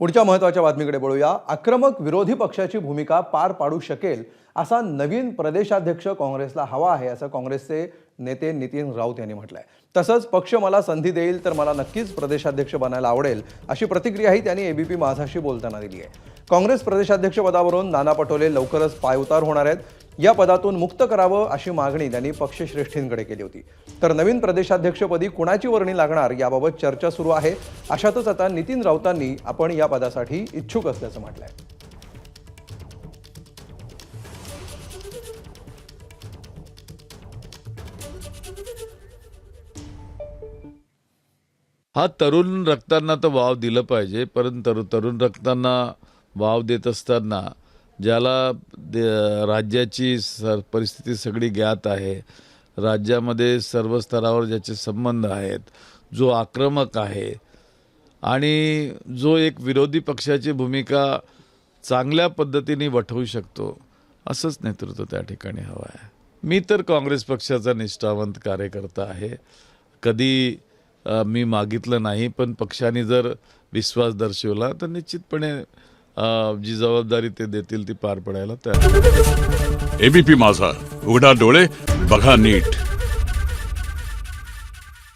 पुढच्या महत्त्वाच्या बातमीकडे वळूया। आक्रमक विरोधी पक्षाची भूमिका पार पाडू शकेल असा नवीन प्रदेशाध्यक्ष काँग्रेसला हवा आहे, असं काँग्रेसचे नेते नितीन राऊत यांनी म्हटलंय। तसंच पक्ष मला संधी देईल तर मला नक्कीच प्रदेशाध्यक्ष बनायला आवडेल, अशी प्रतिक्रियाही त्यांनी एबीपी माझाशी बोलताना दिली आहे। काँग्रेस प्रदेशाध्यक्ष पदावरून नाना पटोले लवकरच पायउतार होणार आहेत। या पदातून मुक्त करावं अशी मागणी त्यांनी पक्षश्रेष्ठींकडे केली होती। तर नवीन प्रदेशाध्यक्षपदी कुणाची वर्णी लागणार याबाबत चर्चा सुरू आहे। अशातच आता नितीन राऊतांनी आपण या पदासाठी इच्छुक असल्याचं म्हटलंय। हा तरुण रक्तांना तर वाव दिलं पाहिजे, परंतु तरुण रक्तांना वाव देत असताना ज्याला राज्याची परिस्थिती सगळी ज्ञात आहे, राज्यामध्ये सर्व स्तरावर ज्याचे संबंध आहेत, जो आक्रमक आहे आणि जो एक विरोधी पक्षाची भूमिका चांगल्या पद्धतीने वठवू शकतो, असंच नेतृत्व त्या ठिकाणी हवं आहे। मी तर काँग्रेस पक्षाचा निष्ठावंत कार्यकर्ता आहे। कधी मी मागितलं नाही, पण पक्षाने जर विश्वास दर्शवला तर निश्चितपणे जी जबाबदारी ते देतील ती पार पडायला तयार आहे। एबीपी माझा, उघडा डोळे बघा नीट।